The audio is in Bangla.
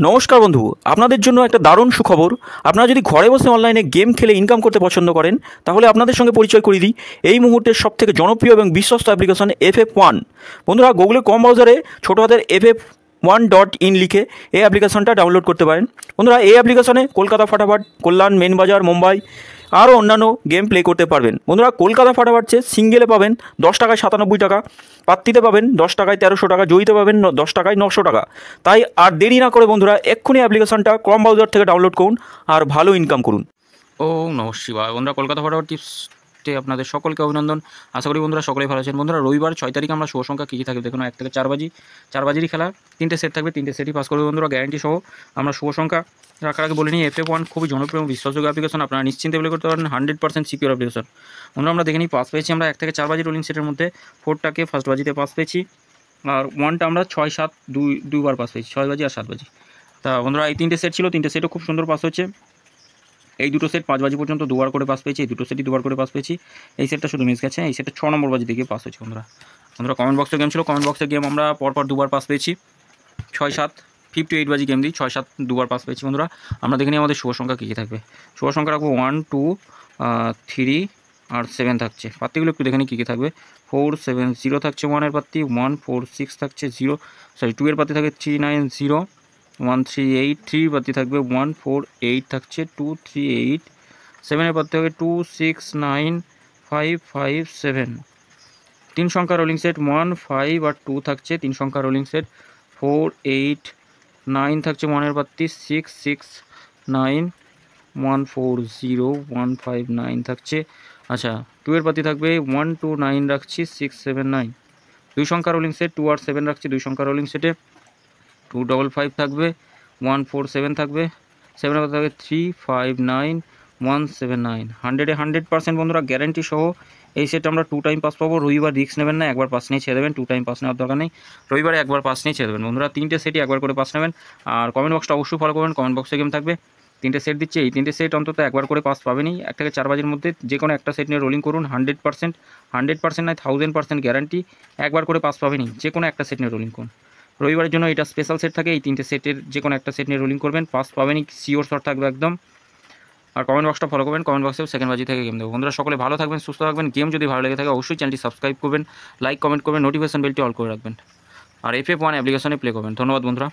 নমস্কার বন্ধু, আপনাদের জন্য একটা দারুণ সুখবর। আপনারা যদি ঘরে বসে অনলাইনে গেম খেলে ইনকাম করতে পছন্দ করেন, তাহলে আপনাদের সঙ্গে পরিচয় করিয়ে দিই এই মুহূর্তের সবথেকে জনপ্রিয় এবং বিশ্বস্ত অ্যাপ্লিকেশন FF1। বন্ধুরা, গুগলের কম ব্রাউজারে ছোটো হাতের FF1.in লিখে এই অ্যাপ্লিকেশনটা ডাউনলোড করতে পারেন। বন্ধুরা, এই অ্যাপ্লিকেশনে কলকাতা ফাটাফাট, কল্যাণ, মেন বাজার, মুম্বাই আরও অন্যান্য গেম প্লে করতে পারবেন। বন্ধুরা, কলকাতা ফাটাফাট সিঙ্গেলে পাবেন 10 টাকায় 97 টাকা, পাত্তিতে পাবেন 10 টাকায় 1300 টাকা, জয়ীতে পাবেন 10 টাকায় 900 টাকা। তাই আর দেরি না করে বন্ধুরা এক্ষুনি অ্যাপ্লিকেশনটা ক্রম ব্রাউজার থেকে ডাউনলোড করুন আর ভালো ইনকাম করুন। ওম নমঃ শিবায়। বন্ধুরা, কলকাতা ফাটাফাট টিপসে আপনাদের সকলকে অভিনন্দন। আশা করি বন্ধুরা সকলেই ভালো আছেন। বন্ধুরা, রবিবার 6 তারিখ আমরা শুভ সংখ্যা কী কী থাকবে দেখুন। 1 থেকে 4 বাজিরই খেলা, 3টে সেট থাকবে, 3টে সেটই পাস করবে বন্ধুরা, গ্যারান্টি সহ। আমরা শুভ সংখ্যা রাখার আগে বলে নিই, FF1 খুবই জনপ্রিয় এবং বিশ্বাসযোগ্য অ্যাপ্লিকেশন। আপনারা নিশ্চিন্তে প্লে করতে পারেন, 100% সিকিউর অ্যাপ্লিকেশন। বন্ধুরা, আমরা দেখে নিই পাস পেয়েছি আমরা 1 থেকে 4 বাজি রোলিং সেটের মধ্যে। 4টাকে ফার্স্ট বাজিতে পাস পেয়েছি, আর 1টা আমরা 6, 7 দুইবার পাস পেয়েছি, 6 বাজি আর 7 বাজি। তা বন্ধুরা, এই 3টে সেট ছিল, 3টে সেটও খুব সুন্দর পাস হচ্ছে। এই দুটো সেট 5 বাজি পর্যন্ত দুবার করে পাস পেয়েছি, এই দুটো সেটই দুবার করে পাস পেয়েছি। এই সেটটা শুধু মিস গেছে, এই সেটটা 6 নম্বর বাজি থেকে পাস হয়েছে বন্ধুরা। কমেন্ট বক্সের গেম ছিল, কমেন্ট বক্সের গেম আমরা পরপর দুবার পাস পেয়েছি। 6, 7, 58 বাজি গেম দিই, 6, 7 দুবার পাস পেয়েছি বন্ধুরা। আমরা দেখে নিই আমাদের শুভ সংখ্যা কী কী থাকবে। শুভ সংখ্যা রাখবো 1, 2, 3 আর 7 থাকছে। পাত্তিগুলো একটু দেখে নিই কী কী থাকবে। 4, 7, 0 থাকছে 1-এর পাত্তি, 1, 4, 6 থাকছে 0, 2-এর পাত্তি থাকে 3, 9, 0, 1, 3, 8, 3 পাত্তি থাকবে 1, 4, 8 থাকছে 2, 3, 8, 7-এর পাত্তি থাকবে 2, 6, 9, 5, 5, 7। 3 সংখ্যা রোলিং সেট 1, 5 আর 2 থাকছে, 3 সংখ্যা রোলিং সেট 4, 8, 9 থাকছে 1-এর পাত্তি, 6, 6, 9, 1, 4, 0, 1, 5, 9 থাকছে। আচ্ছা, 2-এর পাত্তি থাকবে 1, 2, 9 রাখছি, 6, 7, 9। 2 সংখ্যা রোলিং সেট 2 আর 7 রাখছি, 2 সংখ্যা রোলিং সেটে 2, 5, 5 থাকবে, 1, 4, 7 থাকবে, 7-এর পাত্তি থাকবে 3, 5, 9, 1, 7, 9। 100-এ 100% বন্ধুরা গ্যারান্টি সহ এই সেট আমরা 2 টাইম পাস পাবো। রবিবার রিস্ক নেবেন না, একবার পাস নিয়ে ছেড়ে দেবেন, 2 টাইম পাস নেওয়ার দরকার নেই। রবিবারে একবার পাস নিয়ে ছেড়ে দেবেন বন্ধুরা। 3টে সেটই একবার করে পাস নেবেন। আর কমেন্ট বক্সটা অবশ্যই ফলো করবেন, কমেন্ট বক্সে গেম থাকবে। 3টে সেট দিচ্ছে, এই 3টে সেট অন্তত একবার করে পাস পাবেনই। 1 থেকে 4 বাজির মধ্যে যে কোনো একটা সেট নিয়ে রোলিং করুন, 100% নয় 1000% গ্যারান্টি, একবার করে পাস পাবেনই। যে কোনো একটা সেট নিয়ে রোলিং করুন। রবিবারের জন্য এটা স্পেশাল সেট থাকে, এই 3টে সেটের যে কোনো একটা সেট নিয়ে রোলিং করবেন, পাস পাবেনই, সিওর শট থাকবে একদম। আর কমেন্ট বক্সটা ফলো করবেন, কমেন্ট বক্সেও সেকেন্ড বাজি থেকে গেম দেবো। বন্ধুরা, সকলে ভালো থাকবেন, সুস্থ থাকবেন। গেম যদি ভালো লেগে থাকে অবশ্যই চ্যানেলটি সাবস্ক্রাইব করবেন, লাইক কমেন্ট করবেন, নোটিফিকেশন বেলটি অল করে রাখবেন, আর FF1 অ্যাপ্লিকেশনে প্লে করবেন। ধন্যবাদ বন্ধুরা।